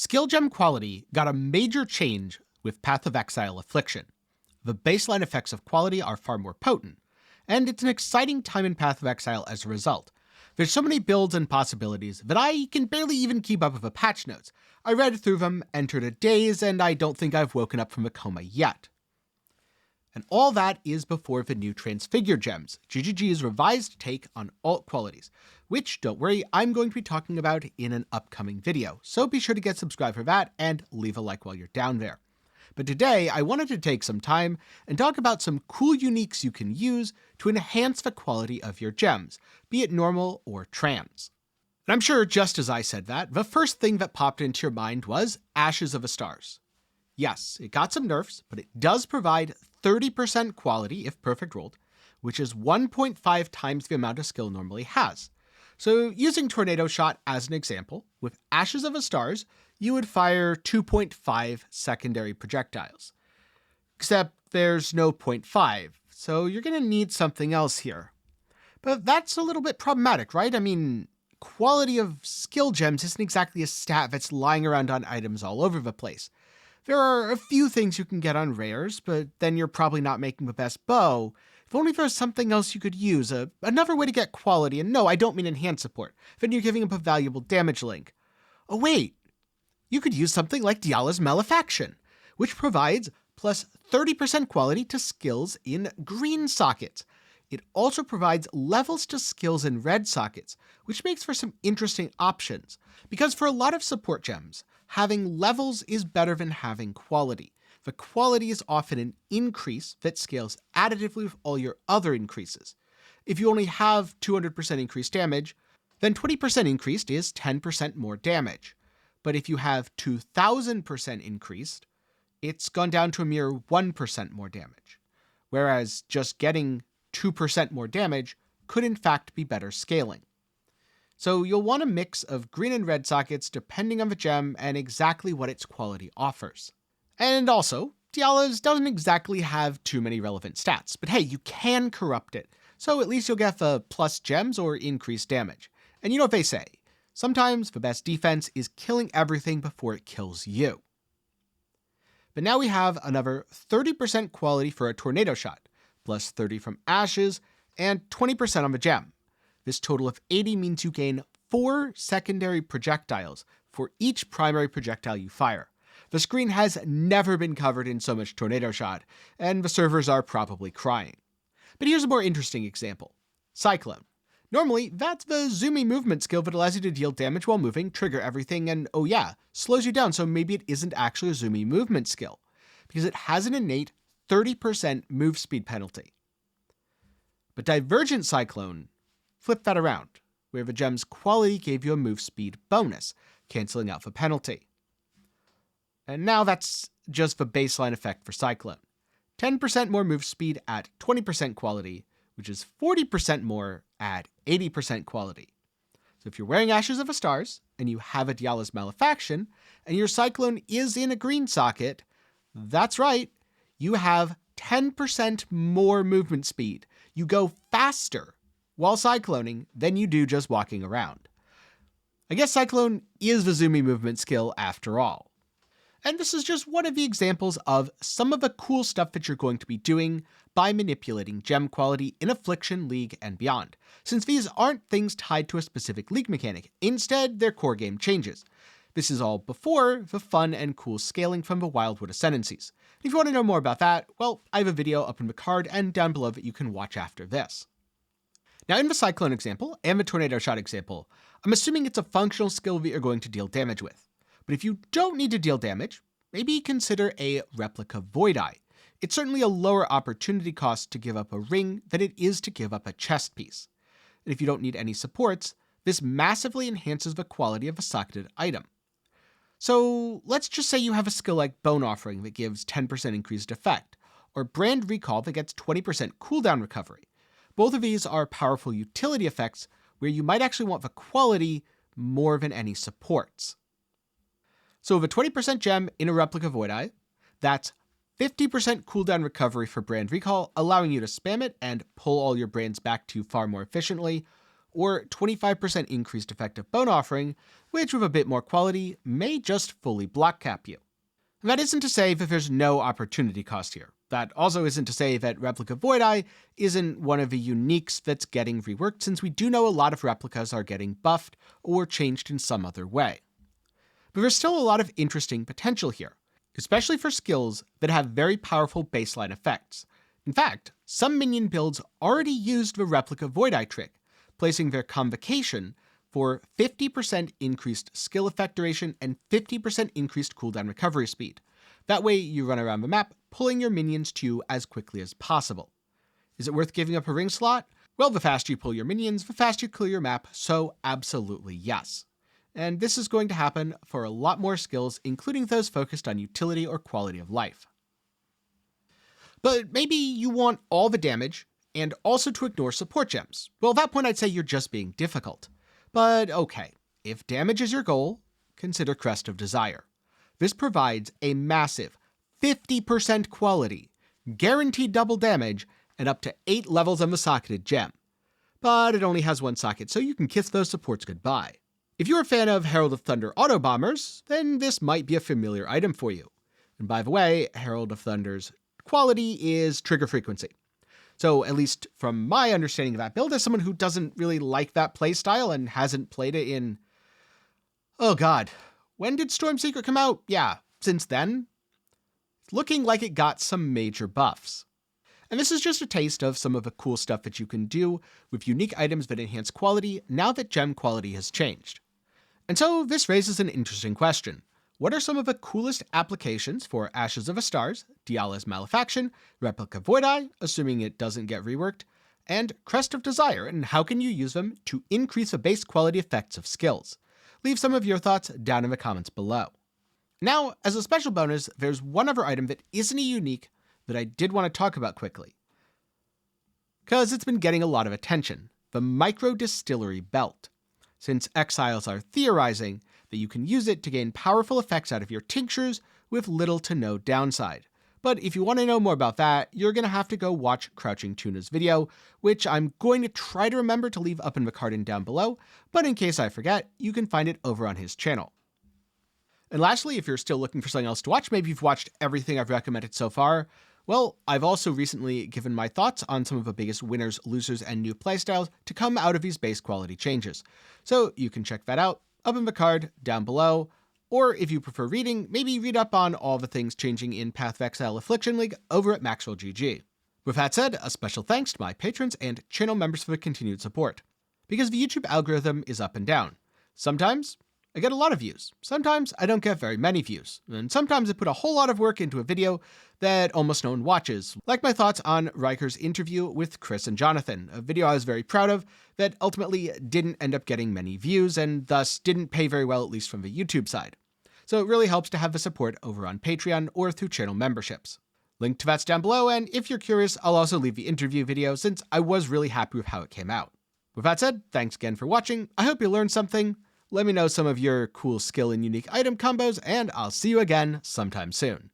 Skill gem quality got a major change with Path of Exile Affliction. The baseline effects of quality are far more potent, and it's an exciting time in Path of Exile as a result. There's so many builds and possibilities that I can barely even keep up with the patch notes. I read through them, entered a daze, and I don't think I've woken up from a coma yet. And all that is before the new Transfigure gems, GGG's revised take on alt qualities, which, don't worry, I'm going to be talking about in an upcoming video, so be sure to get subscribed for that and leave a like while you're down there. But today, I wanted to take some time and talk about some cool uniques you can use to enhance the quality of your gems, be it normal or trans. And I'm sure just as I said that, the first thing that popped into your mind was Ashes of the Stars. Yes, it got some nerfs, but it does provide 30% quality if perfect rolled, which is 1.5 times the amount a skill normally has. So using Tornado Shot as an example, with Ashes of the Stars, you would fire 2.5 secondary projectiles. Except there's no 0.5, so you're going to need something else here. But that's a little bit problematic, right? I mean, quality of skill gems isn't exactly a stat that's lying around on items all over the place. There are a few things you can get on rares, but then you're probably not making the best bow. If only there was something else you could use, another way to get quality, and no, I don't mean enhanced support, then you're giving up a valuable damage link. Oh wait, you could use something like Dialis Malua, which provides plus 30% quality to skills in green sockets. It also provides levels to skills in red sockets, which makes for some interesting options, because for a lot of support gems, having levels is better than having quality. The quality is often an increase that scales additively with all your other increases. If you only have 200% increased damage, then 20% increased is 10% more damage. But if you have 2000% increased, it's gone down to a mere 1% more damage. Whereas just getting 2% more damage could in fact be better scaling. So you'll want a mix of green and red sockets depending on the gem and exactly what its quality offers. And also, Dialis doesn't exactly have too many relevant stats, but hey, you can corrupt it, so at least you'll get the plus gems or increased damage. And you know what they say, sometimes the best defense is killing everything before it kills you. But now we have another 30% quality for a Tornado Shot, plus 30 from Ashes, and 20% on the gem. This total of 80 means you gain 4 secondary projectiles for each primary projectile you fire. The screen has never been covered in so much Tornado Shot, and the servers are probably crying. But here's a more interesting example. Cyclone. Normally, that's the zoomy movement skill that allows you to deal damage while moving, trigger everything, and oh yeah, slows you down, so maybe it isn't actually a zoomy movement skill, because it has an innate 30% move speed penalty. But Divergent Cyclone, flip that around, where the gem's quality gave you a move speed bonus, canceling out the penalty. And now that's just the baseline effect for Cyclone. 10% more move speed at 20% quality, which is 40% more at 80% quality. So if you're wearing Ashes of the Stars, and you have a Dialis Malua, and your Cyclone is in a green socket, that's right, you have 10% more movement speed. You go faster while cycloning than you do just walking around. I guess Cyclone is the zoomy movement skill after all. And this is just one of the examples of some of the cool stuff that you're going to be doing by manipulating gem quality in Affliction, League, and beyond, since these aren't things tied to a specific League mechanic. Instead, they're core game changes. This is all before the fun and cool scaling from the Wildwood Ascendancies. If you want to know more about that, well, I have a video up in the card and down below that you can watch after this. Now in the Cyclone example and the Tornado Shot example, I'm assuming it's a functional skill that you're going to deal damage with. But if you don't need to deal damage, maybe consider a Replica Void Eye. It's certainly a lower opportunity cost to give up a ring than it is to give up a chest piece. And if you don't need any supports, this massively enhances the quality of a socketed item. So let's just say you have a skill like Bone Offering that gives 10% increased effect, or Brand Recall that gets 20% cooldown recovery. Both of these are powerful utility effects where you might actually want the quality more than any supports. So with a 20% gem in a Replica Void Eye, that's 50% cooldown recovery for Brand Recall, allowing you to spam it and pull all your brands back to you far more efficiently, or 25% increased effective bone offering, which with a bit more quality may just fully block cap you. And that isn't to say that there's no opportunity cost here. That also isn't to say that Replica Void Eye isn't one of the uniques that's getting reworked, since we do know a lot of replicas are getting buffed or changed in some other way. But there's still a lot of interesting potential here, especially for skills that have very powerful baseline effects. In fact, some minion builds already used the Replica Void Eye trick, placing their Convocation for 50% increased skill effect duration and 50% increased cooldown recovery speed. That way you run around the map, pulling your minions to you as quickly as possible. Is it worth giving up a ring slot? Well, the faster you pull your minions, the faster you clear your map, so absolutely yes. And this is going to happen for a lot more skills, including those focused on utility or quality of life. But maybe you want all the damage, and also to ignore support gems. Well, at that point I'd say you're just being difficult. But okay, if damage is your goal, consider Crest of Desire. This provides a massive 50% quality, guaranteed double damage, and up to 8 levels on the socketed gem. But it only has one socket, so you can kiss those supports goodbye. If you're a fan of Herald of Thunder auto bombers, then this might be a familiar item for you. And by the way, Herald of Thunder's quality is trigger frequency. So at least from my understanding of that build, as someone who doesn't really like that playstyle and hasn't played it in... oh god, when did Storm Secret come out? Yeah, since then? It's looking like it got some major buffs. And this is just a taste of some of the cool stuff that you can do with unique items that enhance quality now that gem quality has changed. And so this raises an interesting question. What are some of the coolest applications for Ashes of the Stars, Dialis Malua, Replica Void Eye, assuming it doesn't get reworked, and Crest of Desire, and how can you use them to increase the base quality effects of skills? Leave some of your thoughts down in the comments below. Now, as a special bonus, there's one other item that isn't a unique that I did want to talk about quickly, because it's been getting a lot of attention, the Micro Distillery Belt. Since Exiles are theorizing that you can use it to gain powerful effects out of your tinctures with little to no downside. But if you want to know more about that, you're going to have to go watch Crouching Tuna's video, which I'm going to try to remember to leave up in the card and down below, but in case I forget, you can find it over on his channel. And lastly, if you're still looking for something else to watch, maybe you've watched everything I've recommended so far, well, I've also recently given my thoughts on some of the biggest winners, losers, and new playstyles to come out of these base quality changes. So you can check that out up in the card down below, or if you prefer reading, maybe read up on all the things changing in Path of Exile Affliction League over at Maxwell GG. With that said, a special thanks to my patrons and channel members for the continued support. Because the YouTube algorithm is up and down. Sometimes I get a lot of views, sometimes I don't get very many views, and sometimes I put a whole lot of work into a video that almost no one watches, like my thoughts on Riker's interview with Chris and Jonathan, a video I was very proud of that ultimately didn't end up getting many views and thus didn't pay very well, at least from the YouTube side. So it really helps to have the support over on Patreon or through channel memberships. Link to that's down below, and if you're curious, I'll also leave the interview video since I was really happy with how it came out. With that said, thanks again for watching, I hope you learned something. Let me know some of your cool skill and unique item combos, and I'll see you again sometime soon.